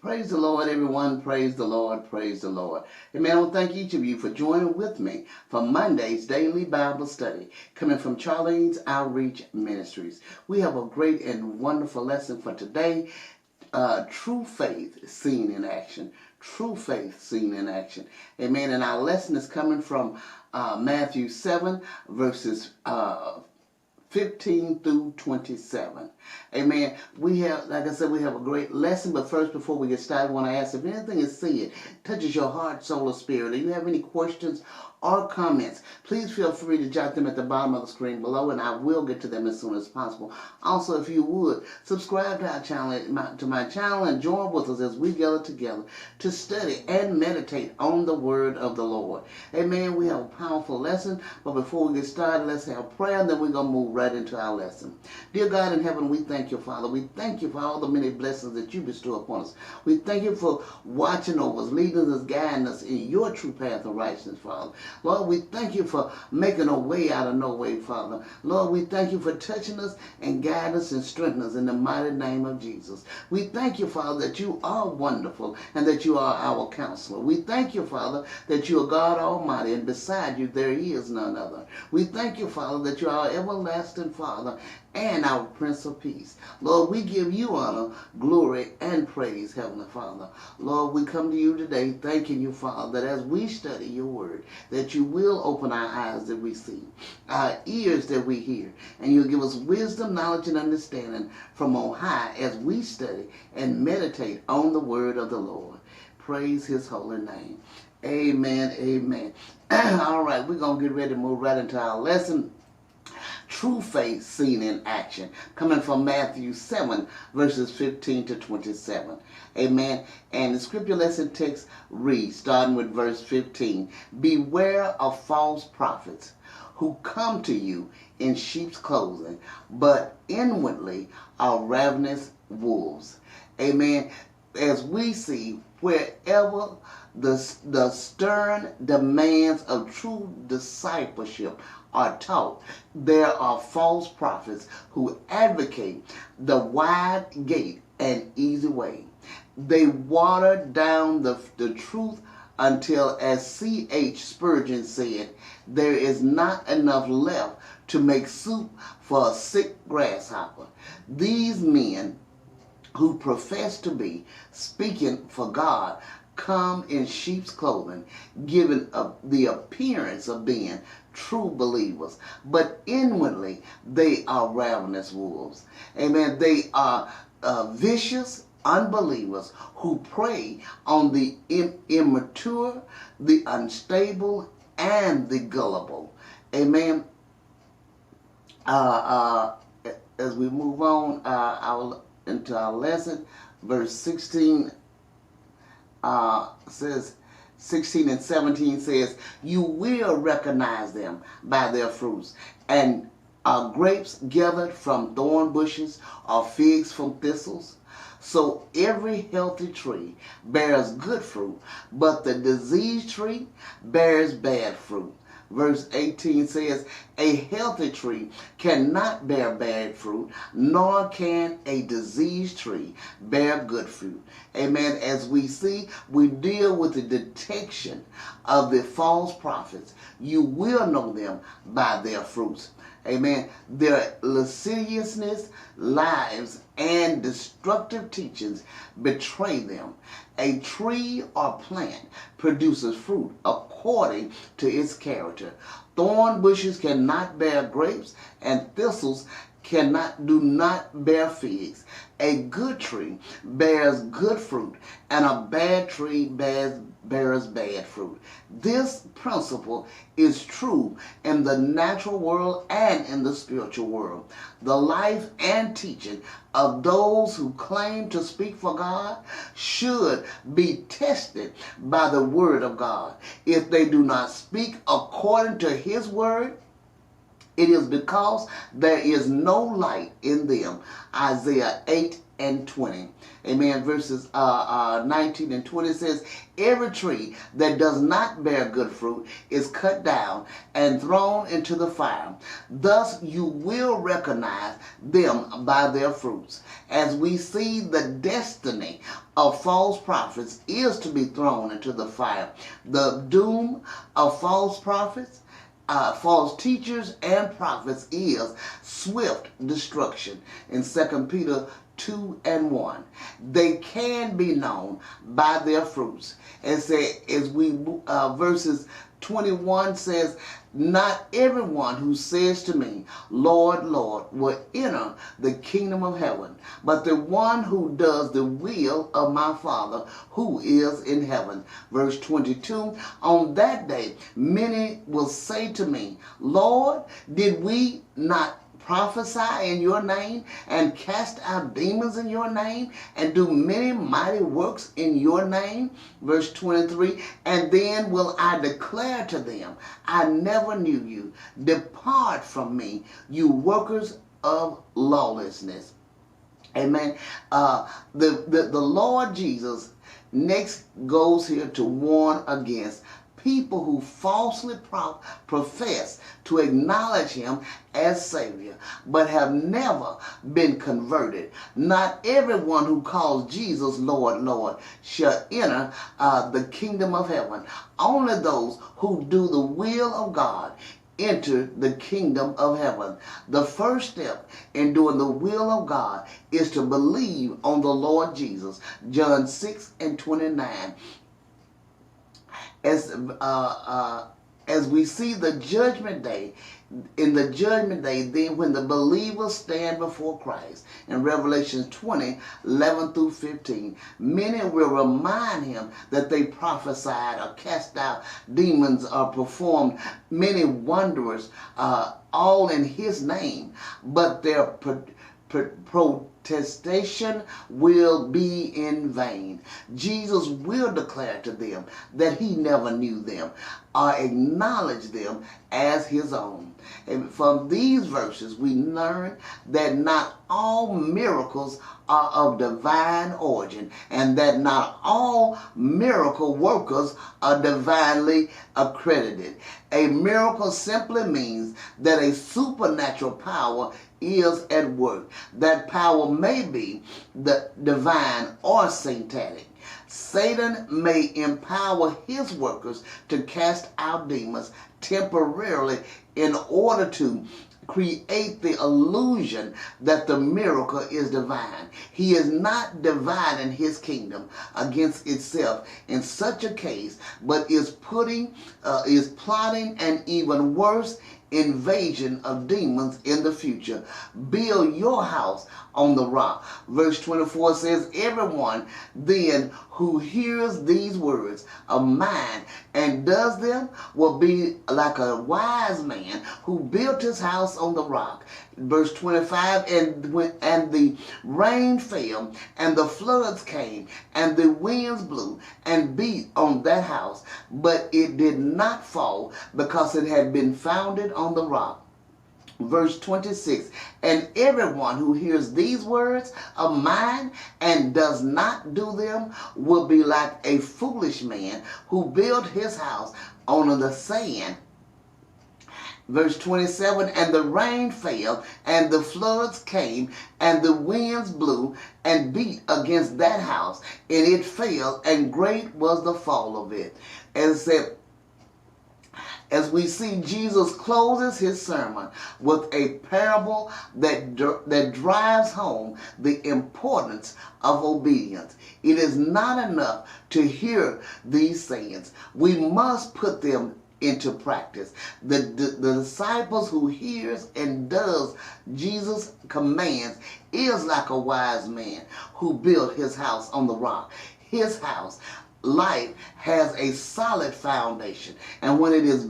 Praise the Lord, everyone. Praise the Lord. Praise the Lord. Amen. I want to thank each of you for joining with me for Monday's Daily Bible Study, coming from Charlene's Outreach Ministries. We have a great and wonderful lesson for today. True faith seen in action. True faith seen in action. Amen. And our lesson is coming from Matthew 7, verses 15 through 27. Amen. We have, like I said, we have a great lesson. But first, before we get started, I want to ask if anything is said touches your heart, soul, or spirit, or you have any questions or comments, please feel free to jot them at the bottom of the screen below, and I will get to them as soon as possible. Also, if you would, subscribe to our channel, to my channel, and join with us as we gather together to study and meditate on the word of the Lord. Amen. We have a powerful lesson, but before we get started, let's have prayer, and then we're going to move right into our lesson. Dear God in heaven, we thank you, Father. We thank you for all the many blessings that you bestow upon us. We thank you for watching over us, leading us, guiding us in your true path of righteousness, Father. Lord, we thank you for making a way out of no way, Father. Lord, we thank you for touching us and guiding us and strengthening us in the mighty name of Jesus. We thank you, Father, that you are wonderful and that you are our counselor. We thank you, Father, that you are God Almighty, and beside you there is none other. We thank you, Father, that you are our everlasting Father and our Prince of Peace. Lord, we give you honor, glory, and praise, Heavenly Father. Lord, we come to you today thanking you, Father, that as we study your word, that you will open our eyes that we see, our ears that we hear, and you'll give us wisdom, knowledge, and understanding from on high as we study and meditate on the word of the Lord. Praise his holy name. Amen, amen. All right, we're going to get ready to move right into our lesson. True faith seen in action, coming from Matthew 7, verses 15 to 27. Amen. And the scripture lesson text reads, starting with verse 15, "Beware of false prophets who come to you in sheep's clothing, but inwardly are ravenous wolves." Amen. As we see, wherever the stern demands of true discipleship are taught, there are false prophets who advocate the wide gate and easy way. They water down the truth until, as C.H. Spurgeon said, there is not enough left to make soup for a sick grasshopper. These men who profess to be speaking for God come in sheep's clothing, giving the appearance of being true believers, but inwardly they are ravenous wolves. Amen. They are vicious unbelievers who prey on the immature, the unstable, and the gullible. Amen. As we move on into our lesson, verse 16 says, 16 and 17 says, "You will recognize them by their fruits. And are grapes gathered from thorn bushes, or figs from thistles? So every healthy tree bears good fruit, but the diseased tree bears bad fruit." Verse 18 says, "A healthy tree cannot bear bad fruit, nor can a diseased tree bear good fruit." Amen. As we see, we deal with the detection of the false prophets. You will know them by their fruits. Amen. Their lasciviousness, lives, and destructive teachings betray them. A tree or plant produces fruit according to its character. Thorn bushes cannot bear grapes, and thistles do not bear figs. A good tree bears good fruit, and a bad tree bears bad fruit. This principle is true in the natural world and in the spiritual world. The life and teaching of those who claim to speak for God should be tested by the word of God. If they do not speak according to his word, It is because there is no light in them. Isaiah 8:20. Amen. Verses 19 and 20 says, every tree that does not bear good fruit is cut down and thrown into the fire. Thus you will recognize them by their fruits. As we see, the destiny of false prophets is to be thrown into the fire. The doom of false prophets, false teachers and prophets is swift destruction. In 2 Peter 2:1, they can be known by their fruits. And say, verses 21 says, not everyone who says to me, Lord, Lord, will enter the kingdom of heaven, but the one who does the will of my Father who is in heaven. Verse 22, on that day, many will say to me, Lord, did we not prophesy in your name and cast out demons in your name and do many mighty works in your name? Verse 23, and then will I declare to them, I never knew you. Depart from me, you workers of lawlessness. Amen. The Lord Jesus next goes here to warn against people who falsely profess to acknowledge him as Savior, but have never been converted. Not everyone who calls Jesus Lord, Lord shall enter the kingdom of heaven. Only those who do the will of God enter the kingdom of heaven. The first step in doing the will of God is to believe on the Lord Jesus. John 6:29. As we see the judgment day, in the judgment day, then when the believers stand before Christ, in Revelation 20:11-15, many will remind him that they prophesied or cast out demons or performed many wonders, all in his name, but their protestation will be in vain. Jesus will declare to them that he never knew them or acknowledged them as his own. And from these verses we learn that not all miracles are of divine origin, and that not all miracle workers are divinely accredited. A miracle simply means that a supernatural power is at work. That power may be the divine or satanic. Satan may empower his workers to cast out demons temporarily in order to create the illusion that the miracle is divine. He is not divine in his kingdom against itself in such a case, but is plotting an even worse invasion of demons in the future. Build your house on the rock. Verse 24 says, everyone then who hears these words of mine and does them will be like a wise man who built his house on the rock. Verse 25, and the rain fell, and the floods came, and the winds blew and beat on that house, but it did not fall, because it had been founded on the rock. Verse 26, and everyone who hears these words of mine and does not do them will be like a foolish man who built his house on the sand. Verse 27, and the rain fell, and the floods came, and the winds blew and beat against that house, and it fell, and great was the fall of it. And said, as we see, Jesus closes his sermon with a parable that drives home the importance of obedience. It is not enough to hear these sayings. We must put them into practice. The disciples who hears and does Jesus' commands is like a wise man who built his house on the rock. His house, life, has a solid foundation, and when it is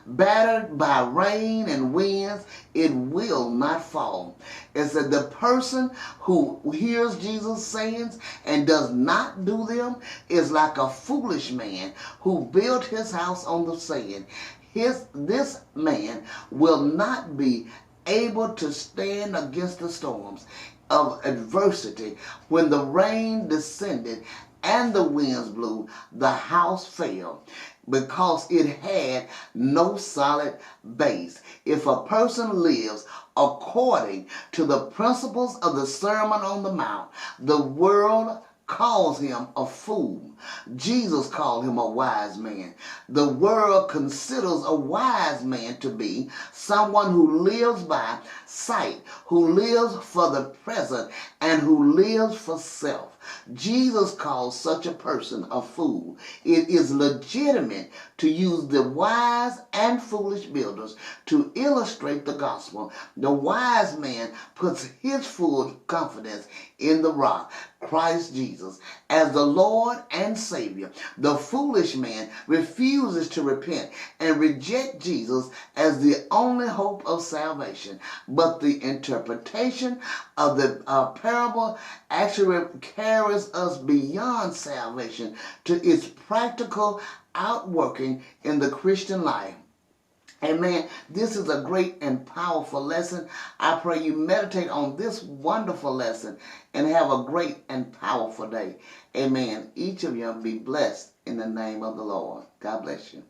battered by rain and winds, it will not fall. It said the person who hears Jesus' sayings and does not do them is like a foolish man who built his house on the sand. This man will not be able to stand against the storms of adversity. When the rain descended and the winds blew, the house fell because it had no solid base. If a person lives according to the principles of the Sermon on the Mount, the world calls him a fool. Jesus called him a wise man. The world considers a wise man to be someone who lives by sight, who lives for the present, and who lives for self. Jesus calls such a person a fool. It is legitimate to use the wise and foolish builders to illustrate the gospel. The wise man puts his full confidence in the rock, Christ Jesus, as the Lord and Savior. The foolish man refuses to repent and reject Jesus as the only hope of salvation. But the interpretation of the parable actually carries us beyond salvation to its practical outworking in the Christian life. Amen. This is a great and powerful lesson. I pray you meditate on this wonderful lesson and have a great and powerful day. Amen. Each of you be blessed in the name of the Lord. God bless you.